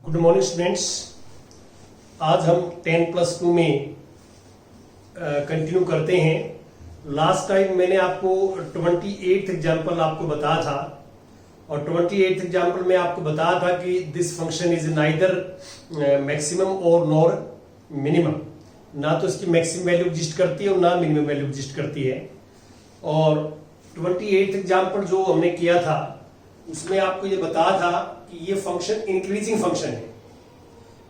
Good morning students. आज हम 10+2 में कंटिन्यू करते हैं। लास्ट टाइम मैंने आपको 28th एग्जाम्पल आपको बताया था और 28th एग्जाम्पल में आपको बताया था कि this function is neither maximum और नॉर मिनिमम। ना तो इसकी मैक्सिमम वैल्यू एग्जिस्ट करती है और ना मिनिमम वैल्यू एग्जिस्ट करती है। और 28th एग्जाम्पल जो हमने किया था उसमें आपको ये बताया था कि ये फंक्शन इंक्रीजिंग फंक्शन है।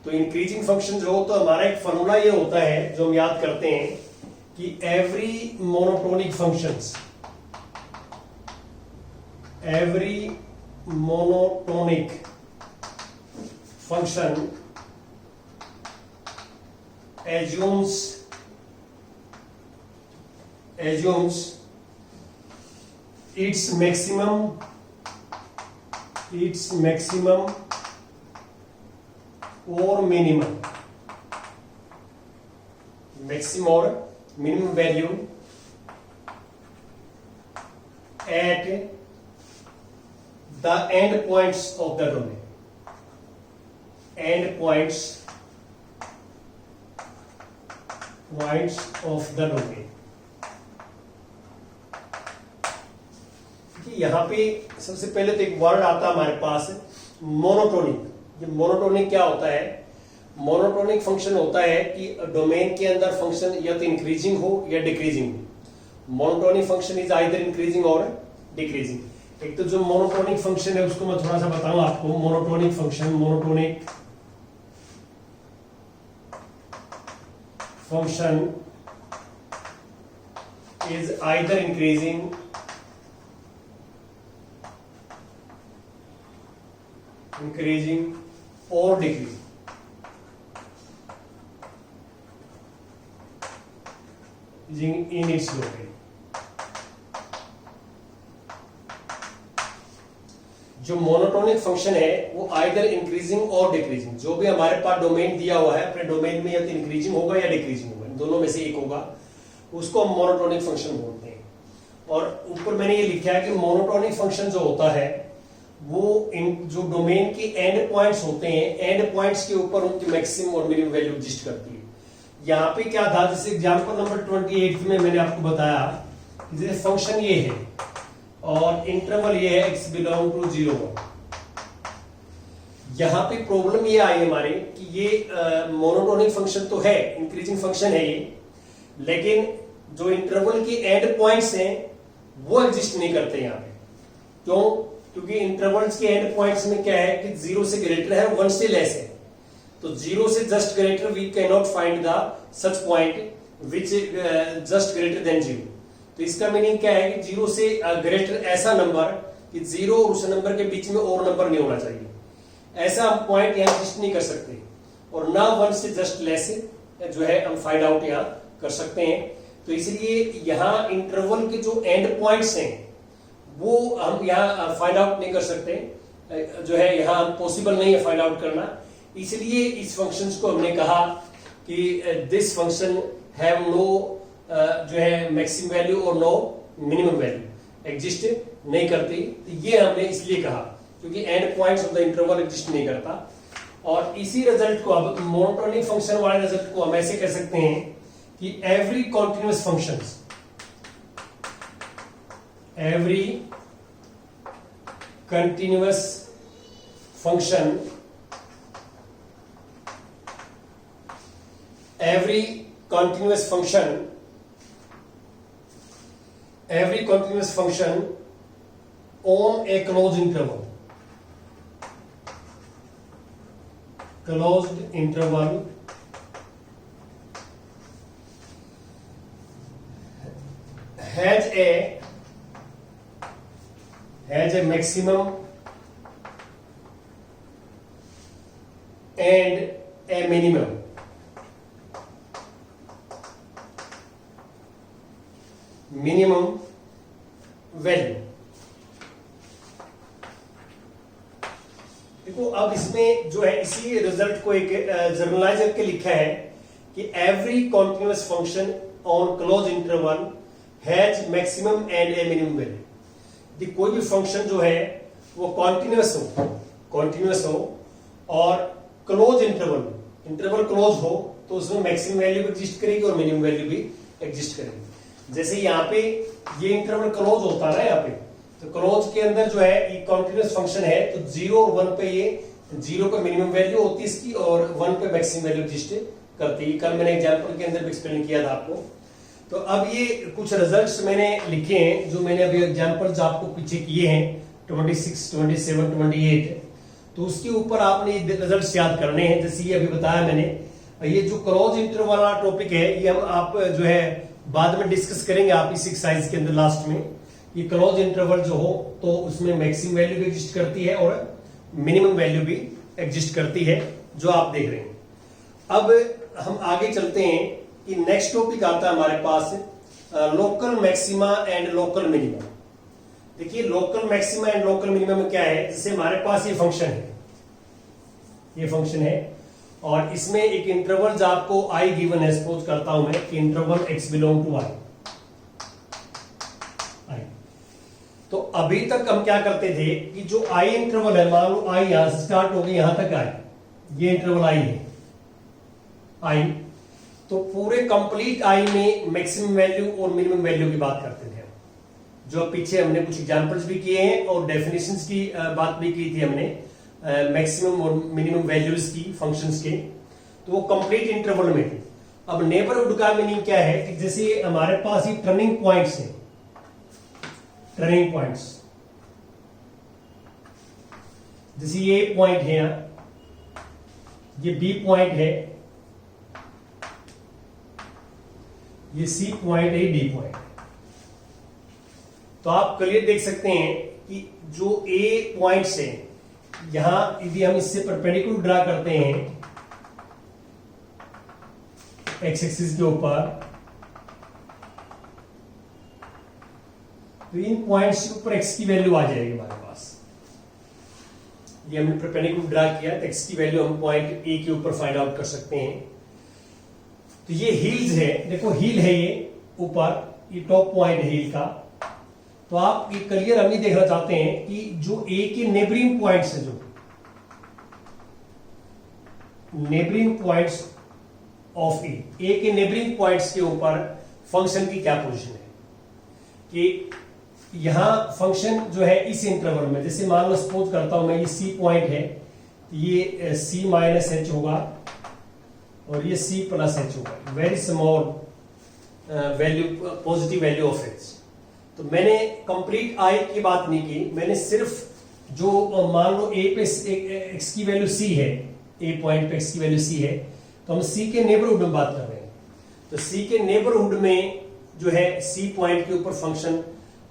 तो इंक्रीजिंग फंक्शन जो हो तो हमारा एक फॉर्मूला ये होता है जो हम याद करते हैं कि every monotonic function assumes its maximum or minimum value at the end points of the domain. यहां पे सबसे पहले तो एक वर्ड आता है हमारे पास मोनोटोनिक। ये मोनोटोनिक क्या होता है? मोनोटोनिक फंक्शन होता है कि डोमेन के अंदर फंक्शन या तो इंक्रीजिंग हो या डिक्रीजिंग हो। Monotonic function is either increasing और डिक्रीजिंग। एक तो जो मोनोटोनिक फंक्शन है उसको मैं थोड़ा सा बताऊं आपको। Monotonic function is either increasing or decreasing. In its domain. जो मोनोटोनिक फंक्शन है वो आइदर इंक्रीजिंग और डिक्रीजिंग, जो भी हमारे पास डोमेन दिया हुआ है अपने डोमेन में या तो इंक्रीजिंग होगा या डिक्रीजिंग होगा, दोनों में से एक होगा, उसको हम मोनोटोनिक फंक्शन बोलते हैं। और ऊपर मैंने ये लिखा है कि मोनोटोनिक फंक्शन जो होता है वो जो डोमेन के एंड पॉइंट्स होते हैं, एंड पॉइंट्स के ऊपर उनकी मैक्सिमम और मिनिमम वैल्यू एग्जिस्ट करती है। यहाँ पे क्या था, जैसे एग्जांपल नंबर 28 में मैंने आपको बताया कि जैसे फंक्शन ये है और इंटरवल ये है x बिलोंग टू 0 1। यहाँ पे प्रॉब्लम ये आई हमारे कि ये मोनोटोनिक फंक्शन तो है, इंक्रीजिंग फंक्शन है ये, लेकिन जो इंटरवल के एंड पॉइंट्स हैं वो एग्जिस्ट नहीं करते यहाँ पे। क्यों? क्योंकि इंटरवल्स के एंड पॉइंट्स में क्या है कि 0 से ग्रेटर है, 1 से लेस है। तो 0 से just greater we can not find the such point which just greater than 0। तो इसका मीनिंग क्या है कि 0 से ग्रेटर ऐसा नंबर कि 0 और उस नंबर के बीच में और नंबर नहीं होना चाहिए, ऐसा हम पॉइंट यहाँ एग्जिस्ट नहीं कर सकते। और ना 1 से जस्ट लेस जो है हम फाइंड आउट यहाँ कर सकते हैं। तो इसलिए यहाँ इंटरवल के जो एंड पॉइंट्स हैं वो हम यहाँ फाइंड आउट नहीं कर सकते, जो है यहाँ पॉसिबल नहीं है फाइंड आउट करना। इसलिए इस फंक्शन को हमने कहा कि दिस फंक्शन हैव नो जो है मैक्सिमम वैल्यू और नो मिनिमम वैल्यू एग्जिस्ट नहीं करती। तो ये हमने इसलिए कहा क्योंकि and points of the interval exist नहीं करता। और इसी रिजल्ट को, अब मोनोटोनिक फंक्शन वाले रिजल्ट को हम ऐसे कह सकते हैं कि every continuous function on a closed interval has a maximum and a minimum. Value। देखो अब इसमें जो है इसी रिजल्ट को एक जर्नलाइज करके लिखा है कि every continuous function on close interval has maximum and A minimum value. कोई भी फंक्शन जो है वो कॉन्टिन्यूअस हो और क्लोज इंटरवल क्लोज हो तो उसमें मैक्सिमम वैल्यू भी एग्जिस्ट करेगी और मिनिमम वैल्यू भी एग्जिस्ट करेगी। जैसे यहाँ पे ये इंटरवल क्लोज होता है ना, यहाँ पे तो क्लोज के अंदर जो है ये कॉन्टिन्यूस फंक्शन है, तो 0 और 1 पे ये 0 पे मिनिमम वैल्यू होती है इसकी और 1 पे मैक्सिमम वैल्यू एग्जिस्ट करती है। कल मैंने एग्जांपल के अंदर भी एक्सप्लेन किया था आपको। तो अब ये कुछ रिजल्ट्स मैंने लिखे हैं, जो मैंने अभी एग्जांपल्स आपको पीछे किए हैं 26, 27, 28, तो उसके ऊपर आपने रिजल्ट्स याद करने हैं। जैसे ये अभी बताया मैंने, ये जो क्लोज इंटरवल वाला टॉपिक है ये हम आप जो है बाद में डिस्कस करेंगे आप इस एक्सरसाइज के अंदर लास्ट में। ये क्लोज इंटरवल जो हो तो उसमें मैक्सिमम वैल्यू भी एग्जिस्ट करती है और मिनिमम वैल्यू भी एग्जिस्ट करती है, जो आप देख रहे हैं। अब हम आगे चलते हैं कि नेक्स्ट टॉपिक आता है हमारे पास local maxima and local minimum. देखिए local maxima and local minimum में क्या है, जैसे हमारे पास ये फंक्शन है और इसमें एक इंटरवल जो आपको आई गिवन है, सपोज करता हूं मैं कि इंटरवल x बिलोंग टू आई। तो अभी तक हम क्या करते थे कि जो आई इंटरवल है, मान लो आई यहां से स्टार्ट हो गई यहां तक आई, ये इंटरवल आई है आई, तो पूरे कंप्लीट आई में मैक्सिमम वैल्यू और मिनिमम वैल्यू की बात करते थे, जो पीछे हमने कुछ एग्जांपल्स भी किए हैं और डेफिनेशंस की बात भी की थी हमने मैक्सिमम और मिनिमम वैल्यूज की फंक्शंस के, तो वो कंप्लीट इंटरवल में थे। अब नेबरहुड का मीनिंग क्या है कि जैसे हमारे पास ये टर्निंग पॉइंट्स है, टर्निंग पॉइंट्स, जैसे ये पॉइंट है यहां, ये बी पॉइंट है, ये सी पॉइंट है, डी पॉइंट। तो आप क्लियर देख सकते हैं कि जो ए पॉइंट्स है यहां, यदि हम इससे परपेंडिकुलर ड्रा करते हैं एक्स एक्सिस के ऊपर, तो इन पॉइंट्स के ऊपर एक्स की वैल्यू आ जाएगी हमारे पास। ये हमने परपेंडिकुलर ड्रा किया तो एक्स की वैल्यू हम पॉइंट ए के ऊपर फाइंड आउट कर सकते हैं। तो ये हील्स है, देखो हील है ये ऊपर, ये टॉप पॉइंट है हील का। तो आप ये क्लियर हम ये देखना चाहते हैं कि जो ए के नेबरिंग पॉइंट्स है, जो नेबरिंग पॉइंट्स ऑफ ए के नेबरिंग पॉइंट्स के ऊपर फंक्शन की क्या पोजीशन है, कि यहां फंक्शन जो है इस इंटरवल में, जैसे मान लो सपोज करता हूं मैं ये सी पॉइंट है, ये सी माइनस एच होगा और ये सी प्लस एच होगा, very small value, positive value of H. तो मैंने कंप्लीट आई की बात नहीं की, मैंने सिर्फ जो मान लो ए पे एक्स की वैल्यू सी है, ए पॉइंट पे एक्स की वैल्यू सी है, तो हम सी के नेबरहुड में बात कर रहे हैं। तो सी के नेबरहुड में जो है सी पॉइंट के ऊपर फंक्शन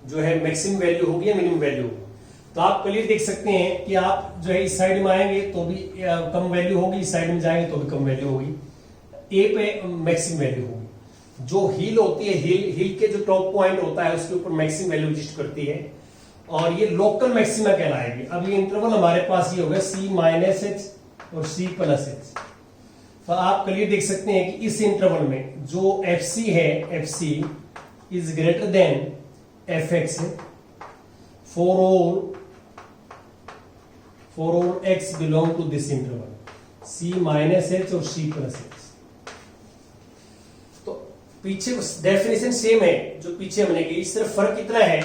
जो है मैक्सिमम वैल्यू होगी या मिनिमम वैल्यू होगी। तो आप क्लियर देख सकते हैं कि आप जो है इस साइड में आएंगे तो भी कम वैल्यू होगी, इस साइड में जाएंगे तो भी कम वैल्यू होगी, ए पे मैक्सिमम वैल्यू होगी। जो हील होती है, हील के जो टॉप पॉइंट होता है उसके ऊपर मैक्सिमम वैल्यू एग्जिस्ट करती है और ये लोकल मैक्सिमा कहलाएगी। अब ये इंटरवल हमारे पास ये होगा सी माइनस एच और सी प्लस एच। तो आप क्लियर देख सकते हैं कि इस इंटरवल में जो एफ सी है, F C is greater than F X for all X belong to this interval C minus H और सी प्लस एच। तो पीछे डेफिनेशन सेम है जो पीछे हमने की, सिर्फ फर्क इतना है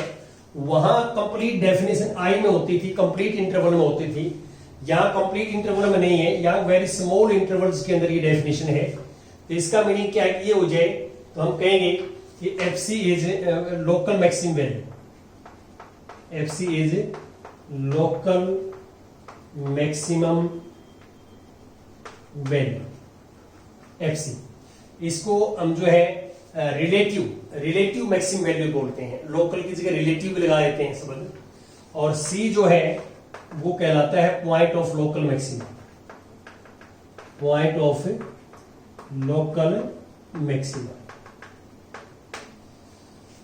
वहां कंप्लीट डेफिनेशन आई में होती थी, कंप्लीट इंटरवल में होती थी, यहां कंप्लीट इंटरवल में नहीं है, यहां वेरी स्मॉल इंटरवल्स के अंदर ये डेफिनेशन है। तो इसका मीनिंग क्या है, ये हो जाए तो हम कहेंगे कि F C is local maximum value, F C is local maximum value, F C. इसको हम जो है रिलेटिव मैक्सिमम वैल्यू बोलते हैं, लोकल की जगह रिलेटिव लगा देते हैं शब्द। और सी जो है वो कहलाता है point of local maximum, point of local maximum.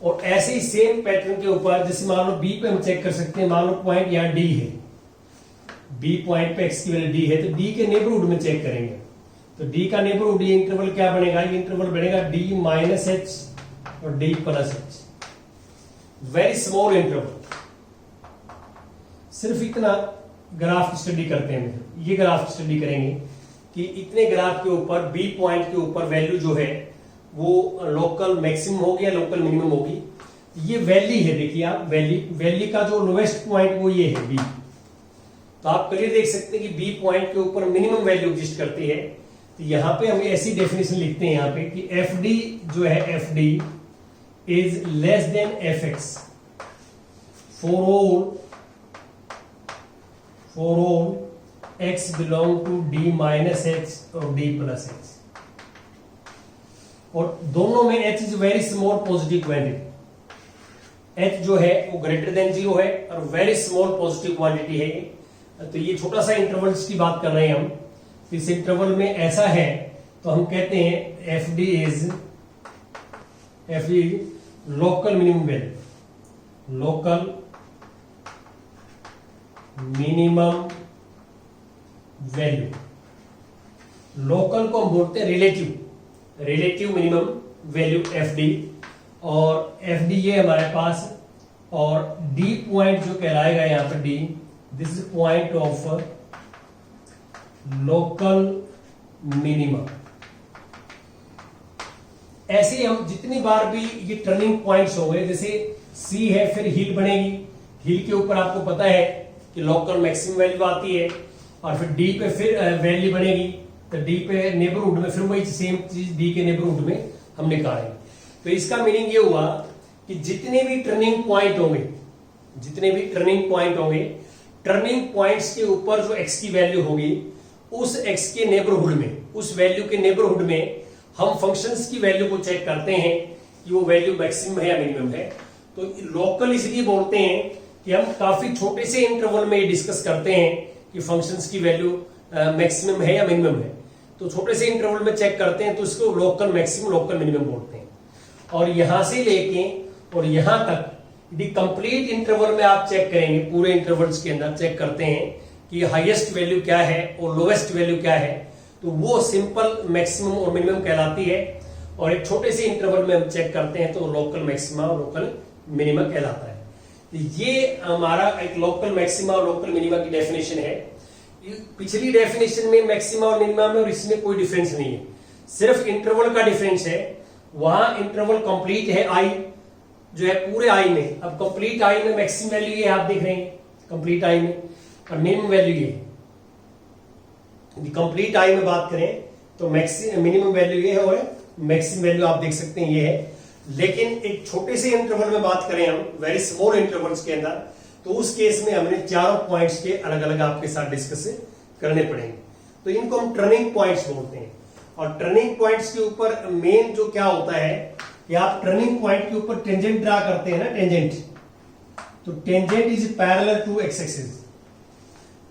और ऐसे ही सेम पैटर्न के ऊपर जैसे मान लो बी पे हम चेक कर सकते हैं, मान लो पॉइंट यहां डी है, बी पॉइंट पे एक्स की वैल्यू डी है, तो डी के नेबरहुड में चेक करेंगे। तो डी का नेबरहुड, ये इंटरवल क्या बनेगा, ये इंटरवल बनेगा डी माइनस एच और D plus H, very small interval. सिर्फ इतना ग्राफ की स्टडी करते हैं, ये ग्राफ की स्टडी करेंगे कि इतने ग्राफ के ऊपर बी पॉइंट के ऊपर वैल्यू जो है वो लोकल मैक्सिमम होगी या लोकल मिनिमम होगी। ये वैली है, देखिए आप वैली का जो लोएस्ट पॉइंट वो ये है बी। तो आप क्लियर देख सकते हैं कि बी पॉइंट के ऊपर मिनिमम वैल्यू एग्जिस्ट करती है। तो यहां पे हम ऐसी डेफिनेशन लिखते हैं यहां पे कि एफ डी जो है F D is less than F X for all X belong to D minus X और डी प्लस एक्स। और दोनों में H is very small positive quantity, H जो है वो ग्रेटर देन 0 है और वेरी स्मॉल पॉजिटिव क्वांटिटी है। तो ये छोटा सा इंटरवल्स की बात कर रहे हैं हम। इस इंटरवल में ऐसा है तो हम कहते हैं F D is local minimum value, local minimum value. Local को हम बोलते हैं relative minimum value F D, और एफ डी ये हमारे पास, और डी पॉइंट जो कहलाएगा यहां पर D, this is point of local minimum. ऐसे हम जितनी बार भी ये टर्निंग पॉइंट्स हो गए, जैसे सी है फिर हिल बनेगी, हिल के ऊपर आपको पता है कि लोकल मैक्सिमम वैल्यू आती है, और फिर डी पे फिर वैल्यू बनेगी, तो डी पे नेबरहुड में फिर वही सेम चीज डी के नेबरहुड में हम निकालेंगे। तो इसका मीनिंग ये हुआ कि जितने भी टर्निंग पॉइंट होंगे टर्निंग पॉइंट्स के ऊपर जो एक्स की वैल्यू होगी, उस एक्स के नेबरहुड में, उस वैल्यू के नेबरहुड में हम फंक्शंस की वैल्यू को चेक करते हैं कि वो वैल्यू मैक्सिमम है या मिनिमम है। तो लोकल इसलिए बोलते हैं कि हम काफी छोटे से इंटरवल में डिस्कस करते हैं कि फंक्शंस की वैल्यू मैक्सिमम है या मिनिमम है। तो छोटे से इंटरवल में चेक करते हैं तो इसको लोकल मैक्सिमम लोकल मिनिमम बोलते हैं। और यहां से लेके और यहां तक यदि कंप्लीट इंटरवल में आप चेक करेंगे, पूरे इंटरवल्स के अंदर चेक करते हैं कि हाईएस्ट वैल्यू क्या है और लोएस्ट वैल्यू क्या है, तो वो सिंपल मैक्सिमम और मिनिमम कहलाती है। और एक छोटे से इंटरवल में हम चेक करते हैं तो लोकल मैक्सिमा और लोकल मिनिमा कहलाता है। तो ये हमारा एक लोकल मैक्सिमा और लोकल मिनिमा की डेफिनेशन है। पिछली डेफिनेशन में मैक्सिमा और मिनिमा में और इसमें कोई डिफरेंस नहीं है, सिर्फ इंटरवल का डिफरेंस है। वहां इंटरवल कंप्लीट है आई जो है पूरे आई में, अब कंप्लीट आई में मैक्सिमम वैल्यू ये आप देख रहे हैं कंप्लीट आई में, और मिनिमम वैल्यू ये। कंप्लीट आई में बात करें तो मिनिमम वैल्यू ये है और मैक्सिमम वैल्यू आप देख सकते हैं ये है। लेकिन एक छोटे से इंटरवल में बात करें हम, वेरी स्मॉल इंटरवल्स के अंदर, तो उस केस में हमने चारों पॉइंट्स के अलग अलग आपके साथ डिस्कस करने पड़ेंगे। तो इनको हम टर्निंग पॉइंट्स बोलते हैं। और टर्निंग पॉइंट्स के ऊपर मेन जो क्या होता है कि आप टर्निंग पॉइंट के ऊपर टेंजेंट ड्रा करते हैं ना, टेंजेंट, तो tangent is parallel to X axis,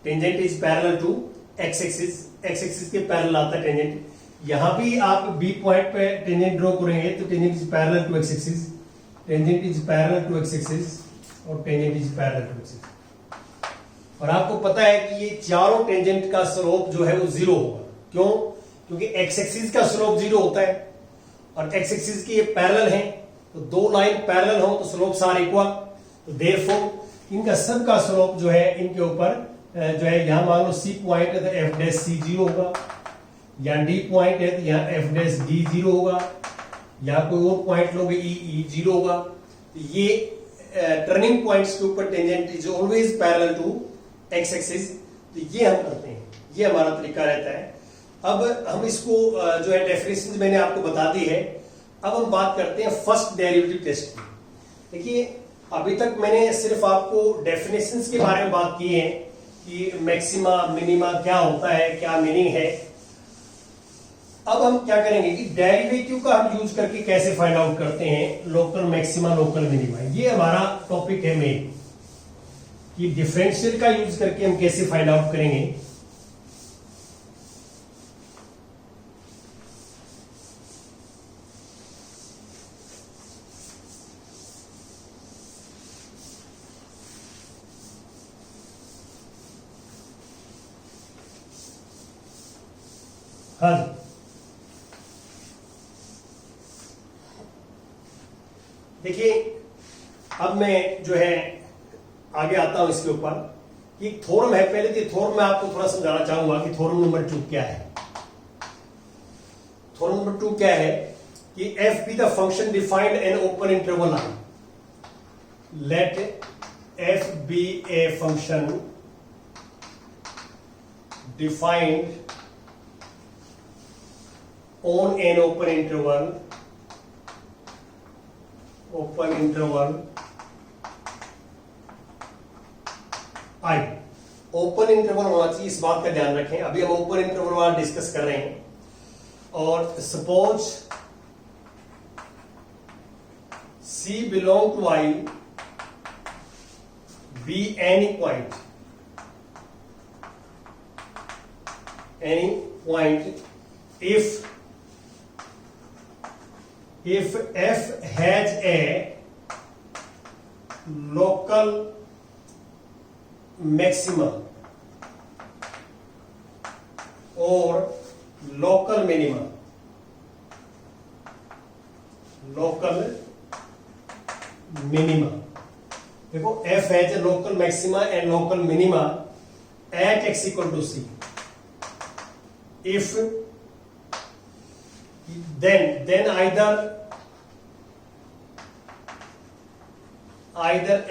tangent is parallel to X axis, X axis के पैरेलल आता है टेंजेंट। यहां भी आप बी पॉइंट पे टेंजेंट ड्रॉ करेंगे तो tangent is parallel to X axis, tangent is parallel to X axis और tangent is parallel to axis. और आपको पता है कि ये चारों टेंजेंट का स्लोप जो है वो 0 होगा। क्यों? क्योंकि एक्स एक्सिस का स्लोप 0 होता है और एक्स एक्सिस की ये पैरेलल है, तो दो लाइन पैरेलल हो तो स्लोप्स आर इक्वल। तो देयरफॉर इनका सब का स्लोप जो है इनके ऊपर जो है, यहां मान लो सी पॉइंट है तो एफ डैश सी 0 होगा, या डी पॉइंट है तो यहाँ एफ डैश डी 0 होगा, या कोई और पॉइंट लोगे ई 0 होगा। तो ये टर्निंग पॉइंट्स के ऊपर tangent is always parallel to X axis. तो ये हम करते हैं, ये हमारा तरीका रहता है। अब हम इसको जो है डेफिनेशन मैंने आपको बता दी है। अब हम बात करते हैं फर्स्ट डेरिवेटिव टेस्ट की। देखिए अभी तक मैंने सिर्फ आपको डेफिनेशंस के बारे में बात की है कि मैक्सिमा मिनिमा क्या होता है, क्या मीनिंग है। अब हम क्या करेंगे कि डेरिवेटिव का हम यूज करके कैसे फाइंड आउट करते हैं लोकल मैक्सिमा लोकल मिनिमा। ये हमारा टॉपिक है मेन, कि डिफरेंशियल का यूज करके हम कैसे फाइंड आउट करेंगे। हाँ, देखिए अब मैं जो है आगे आता हूं इसके ऊपर एक थ्योरम है, पहले तो थ्योरम मैं आपको थोड़ा समझाना चाहूंगा कि थ्योरम नंबर 2 क्या है। थ्योरम नंबर 2 क्या है कि f be the function defined in open interval I. Let f be a function defined on an open interval I. Open interval होना चाहिए, इस बात का ध्यान रखें। अभी हम ओपन इंटरवल वाला डिस्कस कर रहे हैं। और suppose C belong to I be any point if f has a local maxima or local minima, देखो f has a local maxima and local minima at x equal to c. If then either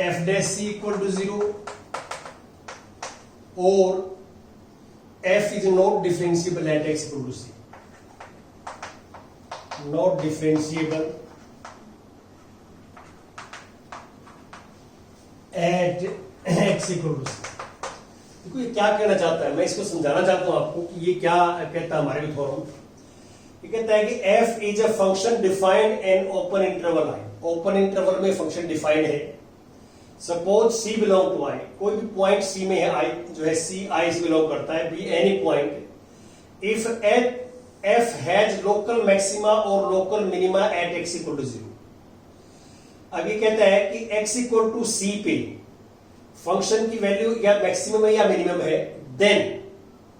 f dash c equal to 0 or f is not differentiable at x equal to c. Not differentiable at x equal to c. देखो ये क्या कहना चाहता है, मैं इसको समझाना चाहता हूं आपको कि ये क्या कहता है हमारे थ्योरम। ये कहता है कि f is a function defined in open interval I. Open interval में फंक्शन डिफाइंड है। Suppose C belong to I, कोई भी पॉइंट C में है, I जो है C I से बिलोंग करता है, be any point if f has local maxima और local minima at x equal to 0। अब ये कहता है कि x इक्वल टू C पे फंक्शन की वैल्यू या मैक्सिमम है या मिनिमम है, देन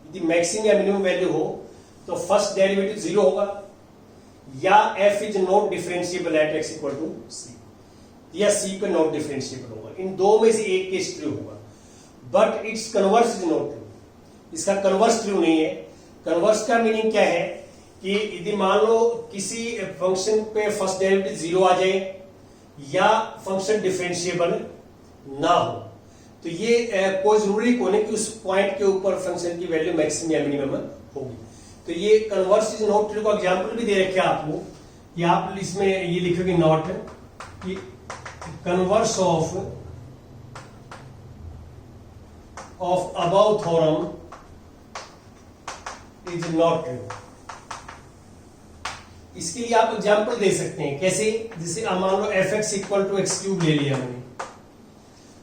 यदि मैक्सिमम या मिनिमम वैल्यू हो तो फर्स्ट डेरिवेटिव 0 होगा, या f is not differentiable at x equal to c, या c पे नॉट डिफरेंशिएबल होगा। इन दो में से एक केस ट्रू होगा, but it's converse is not true. इसका कन्वर्स ट्रू नहीं है। कन्वर्स का मीनिंग क्या है कि यदि मान लो किसी फंक्शन पे फर्स्ट डेरिवेटिव 0 आ जाए या फंक्शन डिफरेंशिएबल ना हो, तो ये कोई जरूरी को नहीं कि उस पॉइंट के ऊपर फंक्शन की वैल्यू मैक्सिमम या मिनिमम होगी। तो ये कन्वर्स इज नॉट ट्रू का एग्जांपल भी दे रखे आपको, कि आप इसमें ये लिखोगे नॉट कि converse of above theorem is not true. इसके लिए आप एग्जांपल दे सकते हैं, कैसे? जैसे मान लो fx equal to X cube ले लिया हमने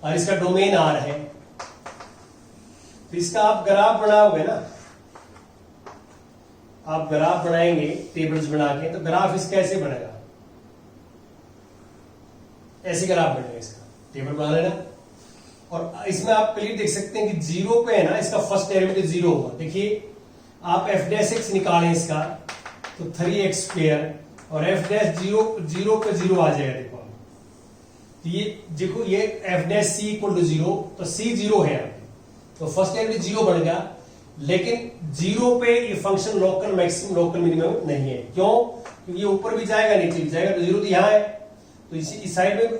और इसका डोमेन R है, तो इसका आप ग्राफ बनाओगे ना, आप ग्राफ बनाएंगे टेबल्स बना के, तो ग्राफ इसका ऐसे बनेगा, ऐसे ग्राफ बनेगा। इसका टेबल बना लेना और इसमें आप क्लियर देख सकते हैं कि 0 पे है ना, इसका फर्स्ट डेरिवेटिव 0 होगा। देखिए आप f डैश x निकालें इसका तो 3x स्क्वायर और f डैश 0 पे 0 आ जाएगा। देखो तो ये देखो ये f dash c equal to 0, तो c 0 है, तो फर्स्ट डेरिवेटिव 0 बन गया। लेकिन 0 पे ये function local maximum local minimum नहीं है। क्यों? क्योंकि ये ऊपर भी जाएगा नीचे भी जाएगा, तो 0 तो यहाँ है, तो इस साइड में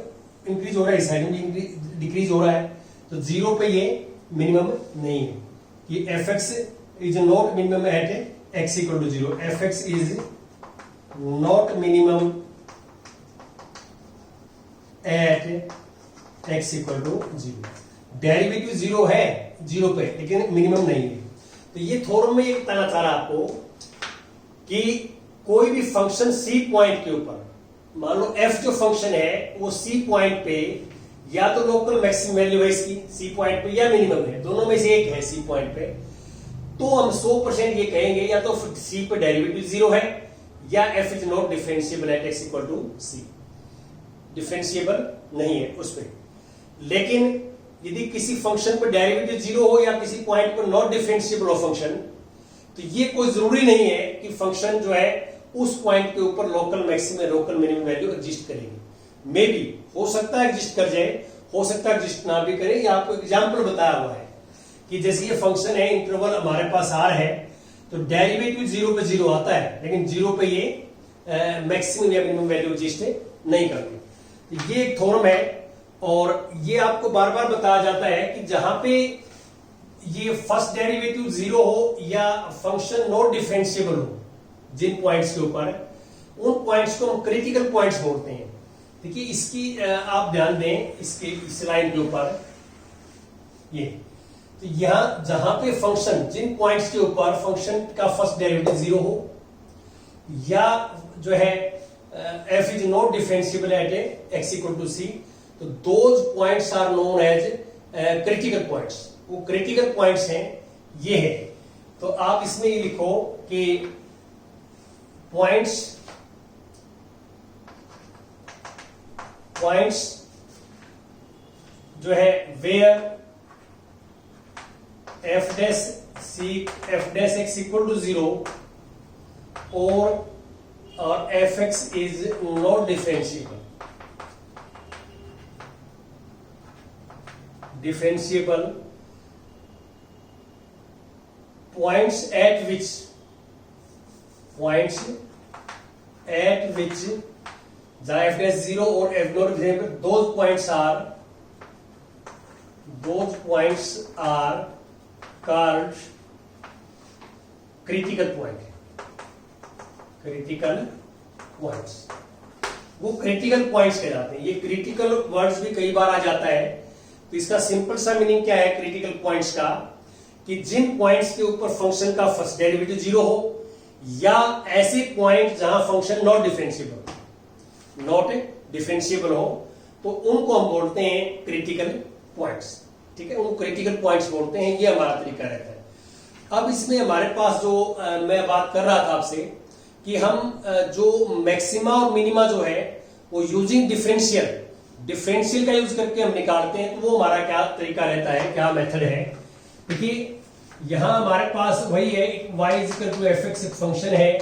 इंक्रीज हो रहा है, इस साइड में डिक्रीज हो रहा है, तो 0 पे ये मिनिमम नहीं है। ये fx is not minimum at x equal to 0। fx is not minimum at x equal to 0। Derivative 0 है 0 पे, लेकिन मिनिमम नहीं है। तो ये थ्योरम में ये बताना चाह रहा आपको कि कोई भी फंक्शन C पॉइंट के ऊपर, मान लो f जो फंक्शन है वो C पॉइंट पे या तो लोकल मैक्सिमम वैल्यू है इसकी C पॉइंट पे, या मिनिमम है, दोनों में से एक है C पॉइंट पे, तो हम 100% ये कहेंगे या तो C पे डेरिवेटिव 0 है या f is not differentiable at x equal to c। Differentiable नहीं है उस पे। लेकिन यदि किसी फंक्शन पर डेरिवेटिव 0 हो या किसी पॉइंट पर नॉट डिफरेंशिएबल हो फंक्शन, तो ये कोई जरूरी नहीं है कि फंक्शन जो है उस पॉइंट के ऊपर local maximum local minimum value exist करेगी। मे बी हो सकता है एग्जिस्ट कर जाए, हो सकता है एग्जिस्ट ना भी करे, या आपको एग्जाम्पल बताया हुआ है कि जैसे ये फंक्शन है, इंटरवल हमारे पास आर है, तो डेरिवेटिव 0 पे 0 आता है, लेकिन 0 पे ये मैक्सिमम या मिनिमम वैल्यू एग्जिस्ट नहीं करती। तो ये एक थ्योरम है, और ये आपको बार बार बताया जाता है कि जहां पे ये फर्स्ट डेरिवेटिव 0 हो या फंक्शन नॉट डिफरेंशिएबल हो जिन पॉइंट्स के ऊपर, उन पॉइंट्स को हम क्रिटिकल पॉइंट्स बोलते हैं। देखिए इसकी आप ध्यान दें, इसके इस लाइन के ऊपर ये, तो यहां जहां पे फंक्शन, जिन पॉइंट्स के ऊपर फंक्शन का फर्स्ट डेरिवेटिव 0 हो, या जो है f is not differentiable at x equal to c, तो those points are known as critical points. वो क्रिटिकल पॉइंट्स हैं, ये है। तो आप इसमें ये लिखो कि पॉइंट्स जो है where f dash x equal to 0 और fx is not differentiable points at which जहां f dash 0 और f dot those points are called critical points। वो क्रिटिकल पॉइंट्स कहलाते हैं। ये क्रिटिकल वर्ड्स भी कई बार आ जाता है, तो इसका सिंपल सा मीनिंग क्या है क्रिटिकल पॉइंट्स का, कि जिन पॉइंट्स के ऊपर फंक्शन का फर्स्ट डेरिवेटिव 0 हो, या ऐसे पॉइंट जहां फंक्शन नॉट डिफरेंशिएबल हो, तो उनको हम बोलते हैं क्रिटिकल पॉइंट्स। ठीक है, उनको क्रिटिकल पॉइंट्स बोलते हैं। ये हमारा तरीका रहता है। अब इसमें हमारे पास जो मैं बात कर रहा था आपसे, कि हम जो मैक्सिमा और मिनिमा जो है वो यूजिंग डिफरेंशियल का यूज करके हम निकालते हैं। तो वो हमारा क्या तरीका रहता है, क्या मेथड है। देखिए यहां हमारे पास वही है, y इक्वल टू fx एक फंक्शन है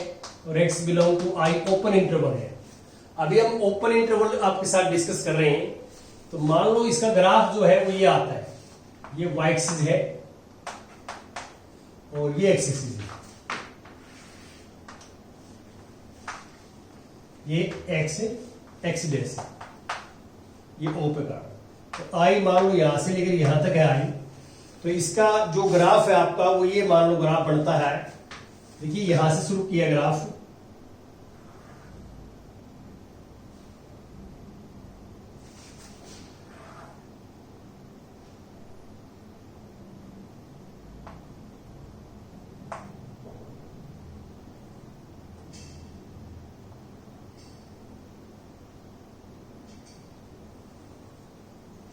और x belong to i open interval है। अभी हम ओपन इंटरवल आपके साथ डिस्कस कर रहे हैं। तो मान लो इसका ग्राफ जो है वो ये आता है, ये y एक्सिस है और ये x एक्सिस है, ये x डैश, ये o पे का। तो i मान लो यहां से लेकर यहां तक है i, तो इसका जो ग्राफ है आपका वो ये मान लो ग्राफ बनता है। देखिए यहां से शुरू किया ग्राफ,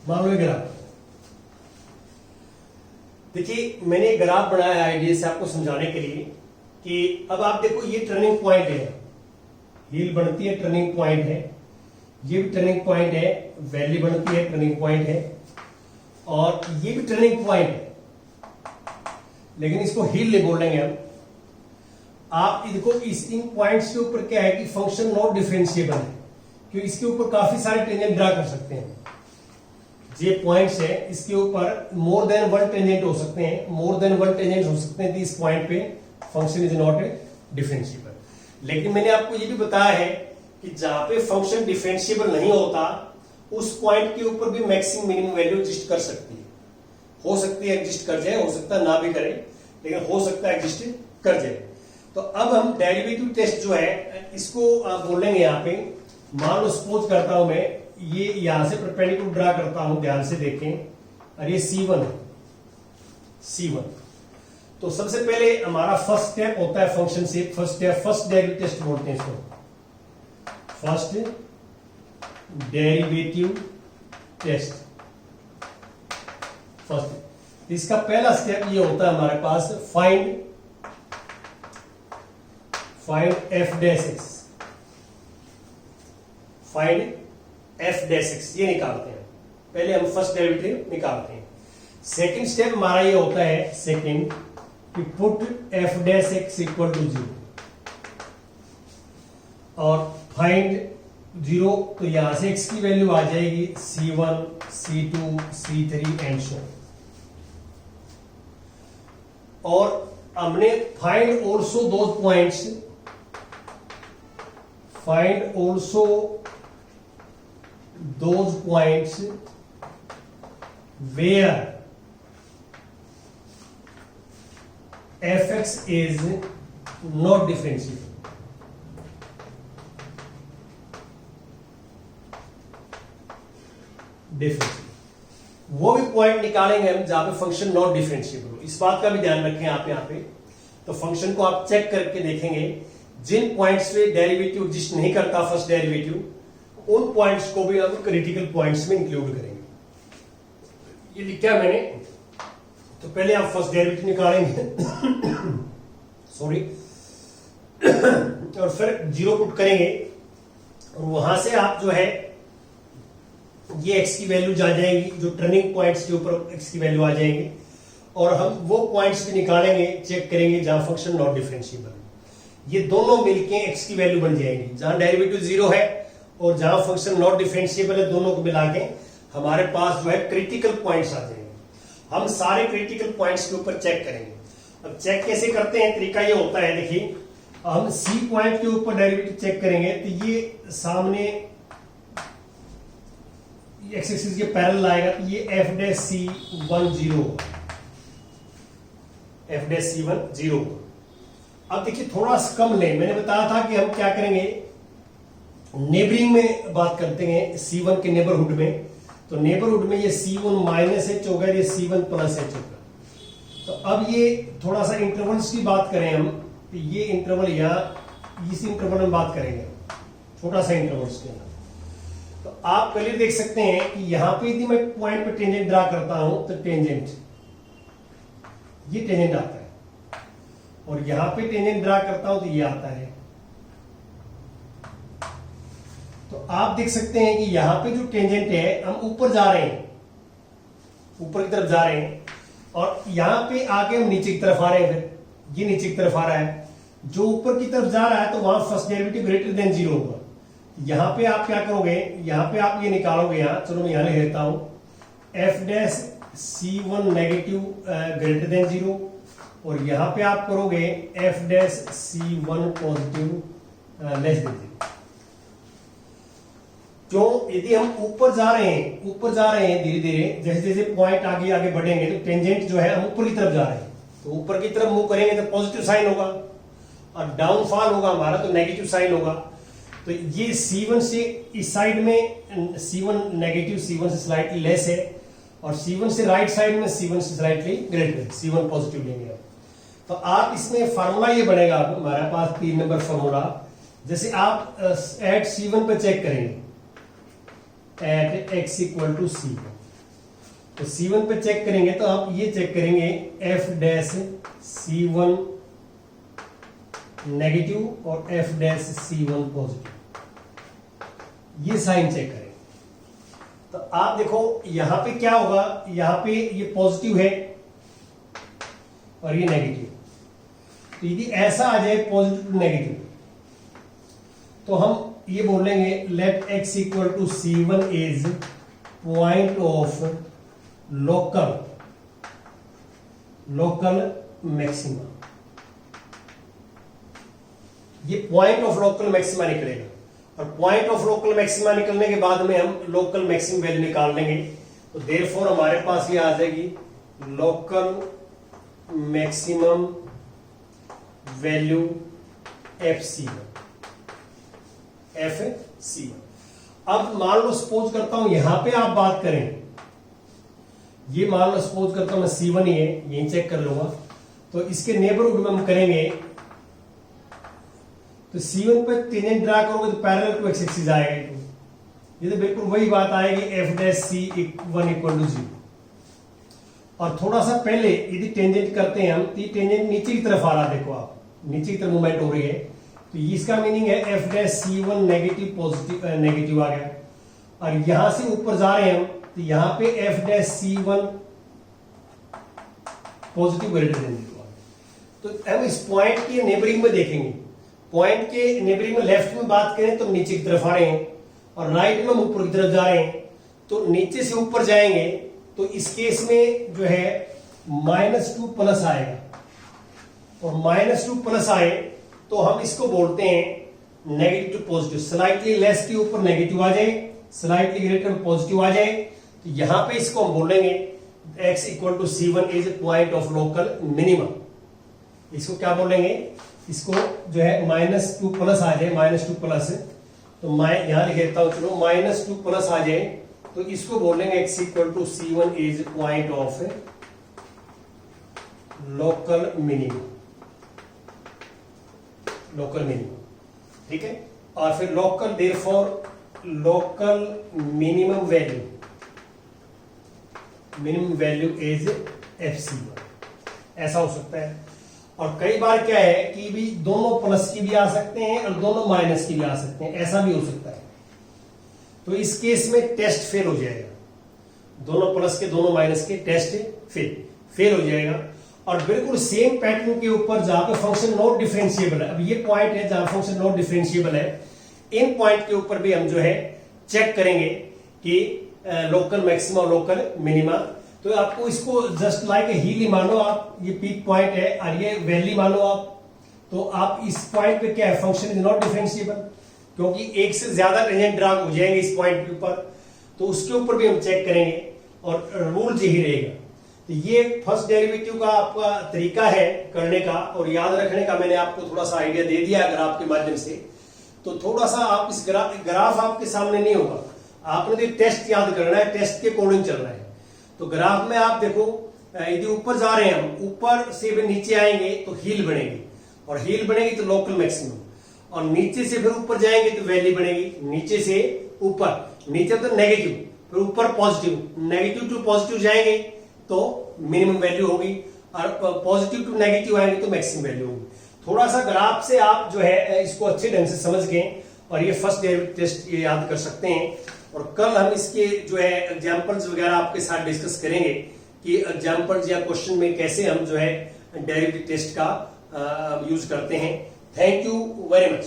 मान लो ये ग्राफ। देखिए मैंने एक ग्राफ बनाया है आइडिया से आपको समझाने के लिए, कि अब आप देखो ये टर्निंग पॉइंट है, हील बनती है टर्निंग पॉइंट है, ये भी टर्निंग पॉइंट है, वैली बनती है टर्निंग पॉइंट है, और ये भी टर्निंग पॉइंट है, लेकिन इसको हील नहीं बोलेंगे हम। आप देखो इस इन पॉइंट्स के ऊपर क्या है कि फंक्शन नॉट डिफरेंशिएबल है, क्योंकि इसके ऊपर काफी सारे टेंजेंट ड्रा कर सकते हैं। ये पॉइंट्स है, इसके ऊपर मोर देन वन टेंजेंट हो सकते हैं, तो इस पॉइंट पे फंक्शन इज नॉट डिफरेंशिएबल। लेकिन मैंने आपको ये भी बताया है कि जहां पे फंक्शन डिफरेंशिएबल नहीं होता, उस पॉइंट के ऊपर भी मैक्सिमम मिनिमम वैल्यू एग्जिस्ट कर सकती है। हो सकती है एग्जिस्ट कर जाए, हो सकता है ना भी करे, लेकिन हो सकता है एग्जिस्ट कर जाए। तो अब हम डेरिवेटिव टेस्ट जो है इसको बोलेंगे यहाँ पे। मान लो सपोज करता हूं मैं, ये यहां से परपेंडिकुलर ड्रा करता हूं, ध्यान से देखें, और ये C1 है, C1। तो सबसे पहले हमारा फर्स्ट स्टेप होता है फंक्शन से, फर्स्ट डेरिवेटिव टेस्ट बोलते हैं इसको, फर्स्ट डेरिवेटिव टेस्ट। फर्स्ट इसका पहला स्टेप ये होता है हमारे पास, find f dash x, find f dash x, ये निकालते हैं। पहले हम फर्स्ट डेरिवेटिव निकालते हैं। सेकंड स्टेप हमारा ये होता है, सेकंड कि put f dash x equal to 0 और फाइंड 0, तो यहां से x की वैल्यू आ जाएगी C1, C2, C3 and so. और हमने find also those points, find also those points where fx is not differentiable. वो भी पॉइंट निकालेंगे हम जहां पे फंक्शन नॉट डिफरेंशिएबल हो। इस बात का भी ध्यान रखें आप यहां पे, तो फंक्शन को आप चेक करके देखेंगे जिन पॉइंट्स पे डेरिवेटिव एग्जिस्ट नहीं करता, फर्स्ट डेरिवेटिव, उन पॉइंट्स को भी हम क्रिटिकल पॉइंट्स में इंक्लूड करेंगे। ये लिखा है मैंने, तो पहले आप फर्स्ट डेरिवेटिव निकालेंगे सॉरी और फिर जीरो पुट करेंगे और वहां से आप जो है ये x की वैल्यू जा जाएगी, जो टर्निंग पॉइंट्स के ऊपर x की वैल्यू आ जाएंगे और हम वो पॉइंट्स भी निकालेंगे, चेक करेंगे जहां फंक्शन नॉट डिफरेंशिएबल है। ये दोनों मिलके x की वैल्यू बन जाएंगी, जहां डेरिवेटिव जीरो है और जहां फंक्शन नॉट डिफरेंशिएबल है, दोनों को मिला के हमारे पास जो है क्रिटिकल पॉइंट्स आ जाएंगे। हम सारे क्रिटिकल पॉइंट्स के ऊपर चेक करेंगे। अब चेक कैसे करते हैं, तरीका ये होता है, देखिए हम C पॉइंट के ऊपर डेरिवेटिव चेक करेंगे तो ये सामने एक्स एक्सिस के पैरेलल आएगा, तो ये f डैश C1 0 होगा, f डैश C1 0 होगा। अब देखिए थोड़ा सा कम लें, मैंने बताया था कि हम क्या करेंगे, नेबरिंग में बात करते हैं C1 के नेबरहुड में, तो नेबरहुड में ये C1 माइनस एच होगा, ये C1 प्लस एच होगा। तो अब ये थोड़ा सा इंटरवल्स की बात करें हम, तो ये इंटरवल यहाँ इस इंटरवल में बात करेंगे, छोटा सा इंटरवल्स के अंदर। तो आप पहले देख सकते हैं कि यहां पे यदि मैं पॉइंट पे टेंजेंट ड्रा करता हूं तो टेंजेंट, ये टेंजेंट आता है, और यहां पे टेंजेंट ड्रा करता हूं तो ये आता है। तो आप देख सकते हैं कि यहां पे जो टेंजेंट है, हम ऊपर जा रहे हैं, ऊपर की तरफ जा रहे हैं, और यहां पे आके हम नीचे की तरफ आ रहे हैं, फिर ये नीचे की तरफ आ रहा है। जो ऊपर की तरफ जा रहा है तो वहां first derivative greater than zero होगा। यहां पे आप क्या करोगे, यहां पे आप ये निकालोगे, यहां चलो मैं यहां लिख देता हूं, f dash C1 negative greater than zero, और यहां पे आप करोगे f dash C1 positive less than zero. क्यों, यदि हम ऊपर जा रहे हैं धीरे धीरे, जैसे जैसे पॉइंट आगे आगे बढ़ेंगे तो टेंजेंट जो है हम ऊपर की तरफ जा रहे हैं, तो ऊपर की तरफ मूव करेंगे तो पॉजिटिव साइन होगा, और डाउनफॉल होगा हमारा तो नेगेटिव साइन होगा। तो ये C1 से इस साइड में C1 नेगेटिव C1 से स्लाइटली लेस है, और C1 से राइट साइड में C1 से स्लाइटली ग्रेटर है, C1 पॉजिटिव लेंगे आप। तो आप इसमें फार्मूला ये बनेगा हमारे पास 3 नंबर फार्मूला, जैसे आप एट C1 पे चेक करेंगे, eight x equal to C1, तो C1 पे चेक करेंगे तो आप ये चेक करेंगे f डैश C1 नेगेटिव और f डैश C1 पॉजिटिव, ये साइन चेक करें। तो आप देखो यहां पे क्या होगा, यहां पे ये पॉजिटिव है और ये नेगेटिव, तो यदि ऐसा आ जाए पॉजिटिव नेगेटिव, तो हम ये बोलेंगे let x equal to C1 is point of local maxima. ये पॉइंट ऑफ लोकल मैक्सिमा निकलेगा, और पॉइंट ऑफ लोकल मैक्सिमा निकलने के बाद में हम लोकल मैक्सिमम वैल्यू निकाल लेंगे। तो देयरफॉर हमारे पास ये आ जाएगी लोकल मैक्सिमम वैल्यू FC1। अब मान लो सपोज करता हूं यहां पे आप बात करें, ये मान लो सपोज करता हूं मैं C1 ही है, यही चेक कर लूंगा, तो इसके नेबरहुड में हम करेंगे, तो C1 पे टेंजेंट ड्रा करोगे तो पैरेलल टू एक्स एक्सिस आएगा, ये तो बिल्कुल वही बात आएगी f dash C1 equal to 0। और थोड़ा सा पहले यदि टेंजेंट करते हैं हम, तो ये टेंजेंट नीचे की तरफ आ रहा है, देखो आप नीचे की तरफ मूवमेंट हो रही है, तो इसका मीनिंग है f dash C1 negative positive negative आ गया, और यहां से ऊपर जा रहे हैं हम, तो यहां पे f dash C1 positive greater than 0। तो हम इस पॉइंट के नेबरिंग में देखेंगे, पॉइंट के नेबरिंग में लेफ्ट में बात करें तो नीचे की तरफ आ रहे हैं, और राइट में हम ऊपर की तरफ जा रहे हैं, तो नीचे से ऊपर जाएंगे तो इस केस में जो है -2 प्लस आएगा, और -2 प्लस आए तो हम इसको बोलते हैं negative to positive. Slightly less के ऊपर नेगेटिव आ जाए, स्लाइटली ग्रेटर पॉजिटिव आ जाए, तो यहां पे इसको हम बोलेंगे x equal to C1 is point of local minimum. इसको क्या बोलेंगे, इसको जो है -2 प्लस आ जाए, -2 प्लस, तो मैं यहां लिख देता हूं, चलो -2 प्लस आ जाए तो इसको बोलेंगे x equal to C1 is point of local minimum, local minimum, ठीक है। और फिर local, therefore local minimum value, minimum value is FC1, ऐसा हो सकता है। और कई बार क्या है कि भी दोनों प्लस की भी आ सकते हैं और दोनों माइनस की भी आ सकते हैं, ऐसा भी हो सकता है। तो इस केस में टेस्ट फेल हो जाएगा, दोनों प्लस के दोनों माइनस के टेस्ट फेल हो जाएगा। और बिल्कुल सेम पैटर्न के ऊपर जहां पे फंक्शन नॉट डिफरेंशिएबल है, अब ये पॉइंट है जहां फंक्शन नॉट डिफरेंशिएबल है, इन पॉइंट के ऊपर भी हम जो है चेक करेंगे कि लोकल मैक्सिमा लोकल मिनिमा। तो आपको इसको जस्ट लाइक हील मानो आप, ये पीक पॉइंट है और ये वैली मानो आप, तो आप इस पॉइंट पे क्या है, फंक्शन इज नॉट डिफरेंशिएबल, क्योंकि एक से ज्यादा टेंजेंट ड्रा हो जाएंगे इस पॉइंट के ऊपर, तो उसके ऊपर भी हम चेक करेंगे और रूल यही रहेगा। तो ये फर्स्ट डेरिवेटिव का आपका तरीका है करने का और याद रखने का, मैंने आपको थोड़ा सा आइडिया दे दिया ग्राफ के माध्यम से। तो थोड़ा सा आप इस ग्राफ आपके सामने नहीं होगा, आपने तो टेस्ट याद करना है, टेस्ट के अकॉर्डिंग चलना है। तो ग्राफ में आप देखो, यदि ऊपर जा रहे हैं हम, ऊपर से भी नीचे आएंगे तो हील बनेगी, और हील बनेगी तो लोकल मैक्सिमम, और नीचे से फिर ऊपर जाएंगे तो वैली बनेगी, नीचे से ऊपर, नीचे तो नेगेटिव, फिर ऊपर पॉजिटिव, नेगेटिव टू पॉजिटिव जाएंगे तो मिनिमम वैल्यू होगी, और पॉजिटिव टू नेगेटिव आएंगे तो मैक्सिमम वैल्यू होगी। थोड़ा सा ग्राफ से आप जो है इसको अच्छे ढंग से समझ गए और ये फर्स्ट डेरिवेटिव टेस्ट ये याद कर सकते हैं। और कल हम इसके जो है एग्जांपल्स वगैरह आपके साथ डिस्कस करेंगे कि एग्जांपल्स या क्वेश्चन में कैसे हम जो है डेरिवेटिव टेस्ट का यूज करते हैं। Thank you very much.